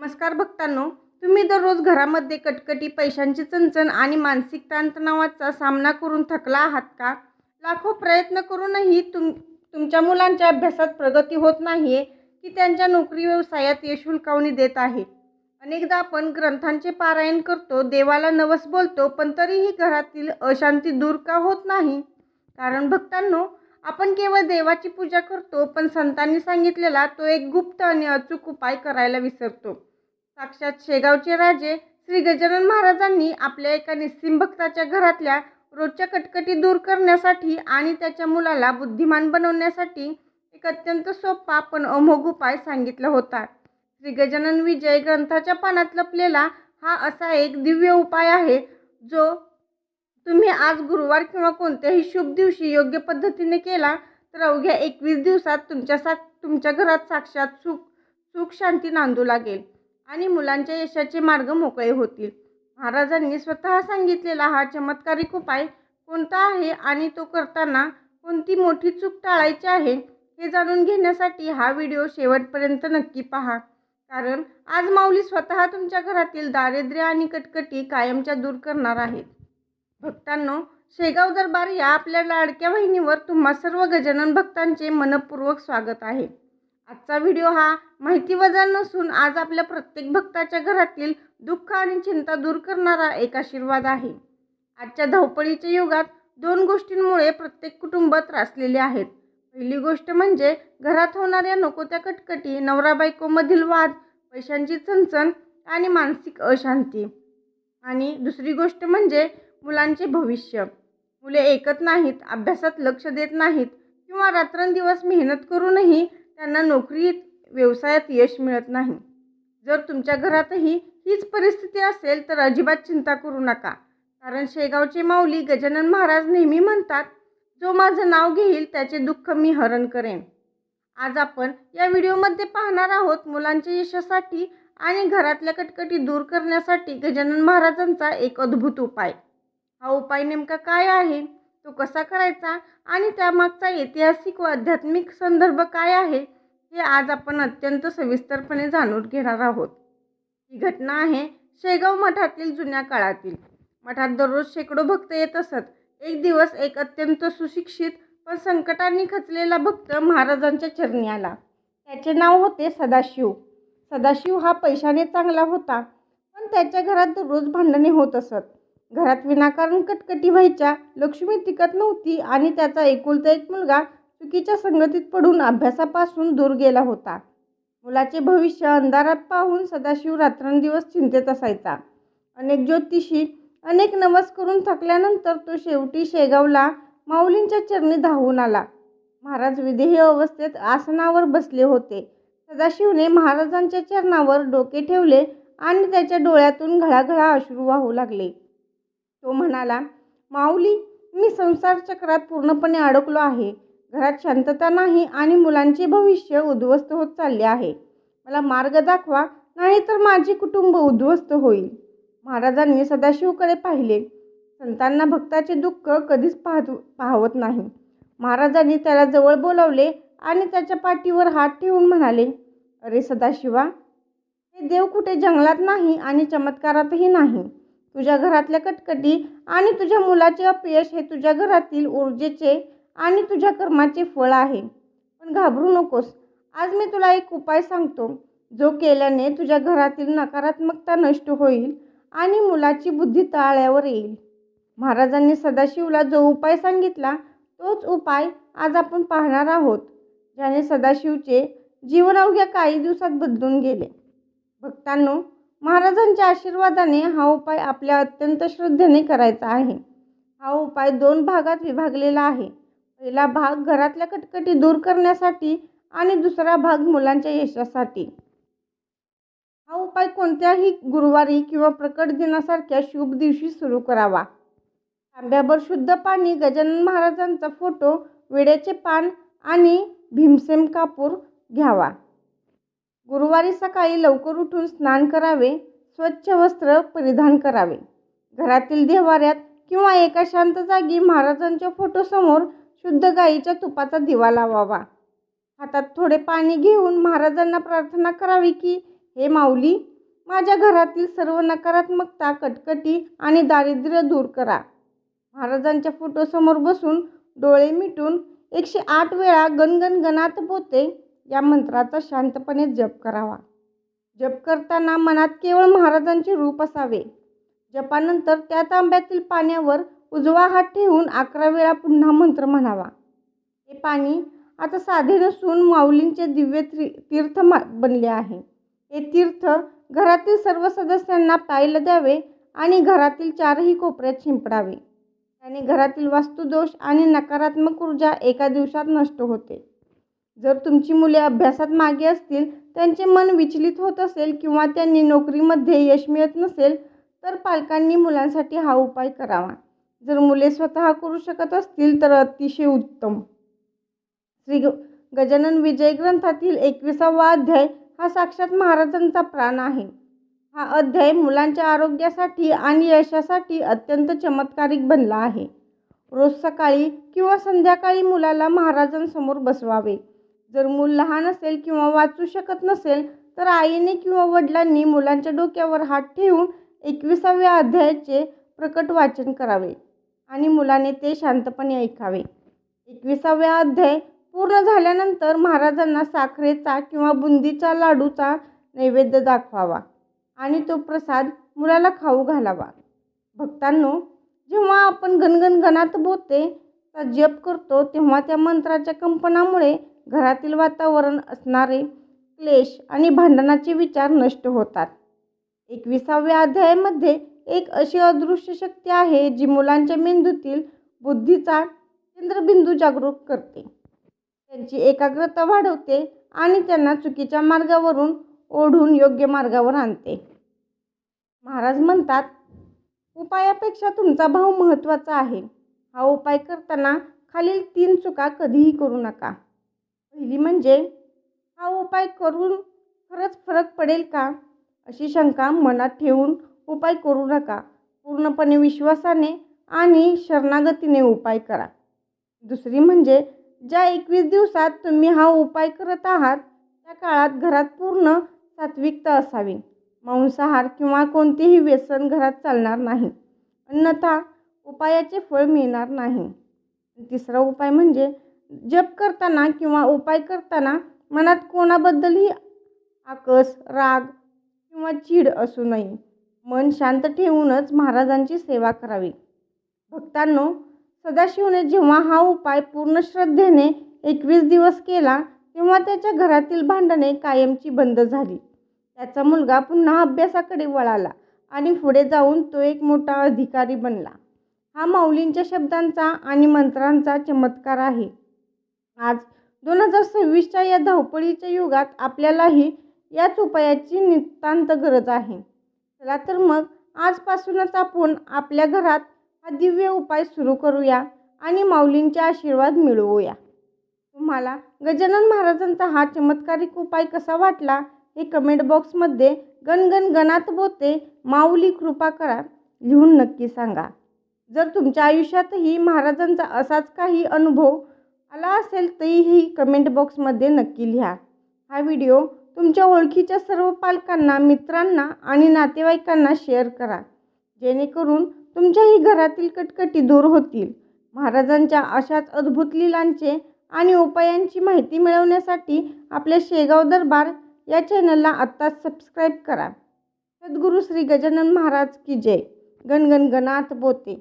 नमस्कार भक्तांनो, तुम्ही दररोज घरामध्ये कटकटी, पैशांची चणचण आणि मानसिक ताणतणावाचा सामना करून थकला आहात का? लाखो प्रयत्न करूनही तुमच्या मुलांच्या अभ्यासात प्रगती होत नाहीये की त्यांच्या नोकरी व्यवसायात यश हुलकावणी देत आहे. अनेकदा आपण ग्रंथांचे पारायण करतो, देवाला नवस बोलतो, पण तरीही घरातील अशांती दूर का होत नाही? कारण भक्तांनो, आपण केवळ देवाची पूजा करतो, पण संतांनी सांगितलेला तो एक गुप्त आणि अचूक उपाय करायला विसरतो. साक्षात शेगावचे राजे श्री गजानन महाराजांनी आपल्या एका निस्सीम भक्ताच्या घरातल्या रोजच्या कटकटी दूर करण्यासाठी आणि त्याच्या मुलाला बुद्धिमान बनवण्यासाठी एक अत्यंत सोपा पण अमोघ उपाय सांगितला होता. श्री गजानन विजय ग्रंथाच्या पानात लपलेला हा असा एक दिव्य उपाय आहे, जो तुम्ही आज गुरुवार किंवा कोणत्याही शुभ दिवशी योग्य पद्धतीने केला तर अवघ्या 21 दिवसात तुमच्या घरात साक्षात सुख शांती नांदू लागेल आणि मुलांच्या यशाचे मार्ग मोकळे होतील. महाराजांनी स्वतः सांगितलेला हा चमत्कारिक उपाय कोणता आहे आणि तो करताना कोणती मोठी चूक टाळायची आहे हे जाणून घेण्यासाठी हा व्हिडिओ शेवटपर्यंत नक्की पहा. कारण आज माऊली स्वतः तुमच्या घरातील दारिद्र्य आणि कटकटी कायमच्या दूर करणार आहेत. भक्तांनो, शेगाव दरबार या आपल्या लाडक्या वाहिनीवर तुम्हा सर्व गजानन भक्तांचे मनपूर्वक स्वागत आहे. आजचा व्हिडिओ हा माहिती वजा नसून आज आपल्या प्रत्येक भक्ताच्या घरातील दुःख आणि चिंता दूर करणारा एक आशीर्वाद आहे. आजच्या धावपळीच्या युगात दोन गोष्टींमुळे प्रत्येक कुटुंब त्रासलेले आहेत. पहिली गोष्ट म्हणजे घरात होणाऱ्या नको त्या कटकटी, नवरा बायकोमधील वाद, पैशांची चणचण आणि मानसिक अशांती. आणि दुसरी गोष्ट म्हणजे मुलांचे भविष्य. मुले ऐकत नाहीत, अभ्यासात लक्ष देत नाहीत किंवा रात्रंदिवस मेहनत करूनही त्यांना नोकरीत व्यवसायात यश मिळत नाही. जर तुमच्या घरातही हीच परिस्थिती असेल तर अजिबात चिंता करू नका. कारण शेगावचे माऊली गजानन महाराज नेहमी म्हणतात, जो माझं नाव घेईल त्याचे दुःख मी हरण करेन. आज आपण या व्हिडिओमध्ये पाहणार आहोत मुलांच्या यशासाठी आणि घरातल्या कटकटी दूर करण्यासाठी गजानन महाराजांचा एक अद्भुत उपाय. हा उपाय नेमका काय आहे, तो कसा करायचा आणि त्यामागचा ऐतिहासिक व आध्यात्मिक संदर्भ काय आहे हे आज आपण अत्यंत सविस्तरपणे जाणून घेणार आहोत. ही घटना आहे शेगाव मठातील जुन्या काळातील. मठात दररोज शेकडो भक्त येत असत. एक दिवस एक अत्यंत सुशिक्षित पण संकटांनी खचलेला भक्त महाराजांच्या चरणी आला. त्याचे नाव होते सदाशिव. सदाशिव हा पैशाने चांगला होता, पण त्याच्या घरात दररोज भांडणे होत असत. घरात विनाकारण कटकटी व्हायच्या, लक्ष्मी टिकत नव्हती आणि त्याचा एकुलता एक मुलगा चुकीच्या संगतीत पडून अभ्यासापासून दूर गेला होता. मुलाचे भविष्य अंधारात पाहून सदाशिव रात्रंदिवस चिंतेत असायचा. अनेक ज्योतिषी, अनेक नवस करून थकल्यानंतर तो शेवटी शेगावला माऊलींच्या चरणी धावून आला. महाराज विदेही अवस्थेत आसनावर बसले होते. सदाशिवने महाराजांच्या चरणावर डोके ठेवले आणि त्याच्या डोळ्यातून घळाघळा अश्रू वाहू लागले. तो म्हणाला, माऊली, मी संसार चक्रात पूर्णपणे अडकलो आहे. घरात शांतता नाही आणि मुलांचे भविष्य उद्ध्वस्त होत चालले आहे. मला मार्ग दाखवा, नाहीतर माझे कुटुंब उद्ध्वस्त होईल. महाराजांनी सदाशिवकडे पाहिले. संतांना भक्ताचे दुःख कधीच पाहवत नाही. महाराजांनी त्याला जवळ बोलावले आणि त्याच्या पाठीवर हात ठेवून म्हणाले, अरे सदाशिवा, हे देव कुठे जंगलात नाही आणि चमत्कारातही नाही. तुझ्या घरातल्या कटकटी आणि तुझ्या मुलाचे अपयश हे तुझ्या घरातील ऊर्जेचे आणि तुझ्या कर्माचे फळ आहे. पण घाबरू नकोस. आज मी तुला एक उपाय सांगतो, जो केल्याने तुझ्या घरातील नकारात्मकता नष्ट होईल आणि मुलाची बुद्धी ताळ्यावर येईल. महाराजांनी सदाशिवला जो उपाय सांगितला तोच उपाय आज आपण पाहणार आहोत, ज्याने सदाशिवचे जीवन अवघ्या काही दिवसात बदलून गेले. भक्तांनो, महाराजांच्या आशीर्वादाने हा उपाय आपल्या अत्यंत श्रद्धेने करायचा आहे. हा उपाय 2 भागात विभागलेला आहे. पहिला भाग घरातल्या कटकटी दूर करण्यासाठी आणि दुसरा भाग मुलांच्या यशासाठी. हा उपाय कोणत्याही गुरुवारी किंवा प्रकट दिनासारख्या शुभ दिवशी सुरू करावा. तांब्याभर शुद्ध पाणी, गजानन महाराजांचा फोटो, विड्याचे पान आणि भीमसेन कापूर घ्यावा. गुरुवारी सकाळी लवकर उठून स्नान करावे, स्वच्छ वस्त्र परिधान करावे. घरातील देव्हाऱ्यात किंवा एका शांत जागी महाराजांच्या फोटोसमोर शुद्ध गाईच्या तुपाचा दिवा लावावा. हातात थोडे पाणी घेऊन महाराजांना प्रार्थना करावी की, हे माऊली, माझ्या घरातील सर्व नकारात्मकता, कटकटी आणि दारिद्र्य दूर करा. महाराजांच्या फोटोसमोर बसून डोळे मिटून 108 वेळा गणगण गणात बोते या मंत्राचा शांतपणे जप करावा. जप करताना मनात केवळ महाराजांचे रूप असावे. जपानंतर त्या तांब्यातील पाण्यावर उजवा हात ठेवून 11 वेळा पुन्हा मंत्र म्हणावा. हे पाणी आता साधे नसून माऊलींचे दिव्य तीर्थ बनले आहे. हे तीर्थ घरातील सर्व सदस्यांना प्यायला द्यावे आणि घरातील 4ही कोपऱ्यात शिंपडावे. त्याने घरातील वास्तुदोष आणि नकारात्मक ऊर्जा एका दिवसात नष्ट होते. जर तुमची मुले अभ्यासात मागे असतील, त्यांचे मन विचलित होत असेल किंवा त्यांनी नोकरीमध्ये यश मिळत नसेल, तर पालकांनी मुलांसाठी हा उपाय करावा. जर मुले स्वतः करू शकत असतील तर अतिशय उत्तम. श्री गजानन विजय ग्रंथातील 21वा अध्याय हा साक्षात महाराजांचा प्राण आहे. हा अध्याय मुलांच्या आरोग्यासाठी आणि यशासाठी अत्यंत चमत्कारिक बनला आहे. रोज सकाळी किंवा संध्याकाळी मुलाला महाराजांसमोर बसवावे. जर मूल लहान असेल किंवा वाचू शकत नसेल तर आईने किंवा वडिलांनी मुलांच्या डोक्यावर हात ठेवून 21व्या अध्यायाचे प्रकट वाचन करावे आणि मुलाने ते शांतपणे ऐकावे. 21वा अध्याय पूर्ण झाल्यानंतर महाराजांना साखरेचा किंवा बुंदीचा लाडूचा नैवेद्य दाखवावा आणि तो प्रसाद मुलाला खाऊ घालावा. भक्तांनो, जेव्हा आपण गणगण गणात बोते चा जप करतो तेव्हा त्या मंत्राच्या कंपनामुळे घरातील वातावरण असणारे क्लेश आणि भांडणाचे विचार नष्ट होतात. 21व्या अध्यायामध्ये एक अशी अदृश्य शक्ती आहे जी मुलांच्या मेंदूतील बुद्धीचा केंद्रबिंदू जागरूक करते, त्यांची एकाग्रता वाढवते आणि त्यांना चुकीच्या मार्गावरून ओढून योग्य मार्गावर आणते. महाराज म्हणतात, उपायापेक्षा तुमचा भाव महत्त्वाचा आहे. हा उपाय करताना खालील 3 चुका कधीही करू नका. पहिली म्हणजे हा उपाय करून खरंच फरक पडेल का अशी शंका मनात ठेवून उपाय करू नका. पूर्णपणे विश्वासाने आणि शरणागतीने उपाय करा. दुसरी म्हणजे ज्या 21 दिवसात तुम्ही हा उपाय करत आहात त्या काळात घरात पूर्ण सात्विकता असावी. मांसाहार किंवा कोणतेही व्यसन घरात चालणार नाही, अन्यथा उपायाचे फळ मिळणार नाही. तिसरा उपाय म्हणजे जप करताना किंवा उपाय करताना मनात कोणाबद्दलही आकस, राग किंवा चीड असू नये. मन शांत ठेवूनच महाराजांची सेवा करावी. भक्तांनो, सदाशिवने जेव्हा हा उपाय पूर्ण श्रद्धेने 21 दिवस केला तेव्हा त्याच्या घरातील भांडणे कायमची बंद झाली. त्याचा मुलगा पुन्हा अभ्यासाकडे वळाला आणि पुढे जाऊन तो एक मोठा अधिकारी बनला. हा माऊलींच्या शब्दांचा आणि मंत्रांचा चमत्कार आहे. आज 2026च्या या धावपळीच्या युगात आपल्यालाही याच उपायाची नितांत गरज आहे. चला तर मग आजपासूनच आपण आपल्या घरात हा दिव्य उपाय सुरू करूया आणि माऊलींचे आशीर्वाद मिळवूया. तुम्हाला गजानन महाराजांचा हा चमत्कारिक उपाय कसा वाटला हे कमेंट बॉक्समध्ये गणगण गणात बोते माऊली कृपा करा लिहून नक्की सांगा. जर तुमच्या आयुष्यातही महाराजांचा असाच काही अनुभव आला असेल तरीही कमेंट बॉक्समध्ये नक्की लिहा. हा व्हिडिओ तुमच्या ओळखीच्या सर्व पालकांना, मित्रांना आणि नातेवाईकांना शेअर करा, जेणेकरून तुमच्याही घरातील कटकटी दूर होतील. महाराजांच्या अशाच अद्भुत लीलांचे आणि उपायांची माहिती मिळवण्यासाठी आपल्या शेगाव दरबार या चॅनलला आत्ताच सबस्क्राईब करा. सद्गुरू श्री गजानन महाराज की जय. गणगण गणात बोते.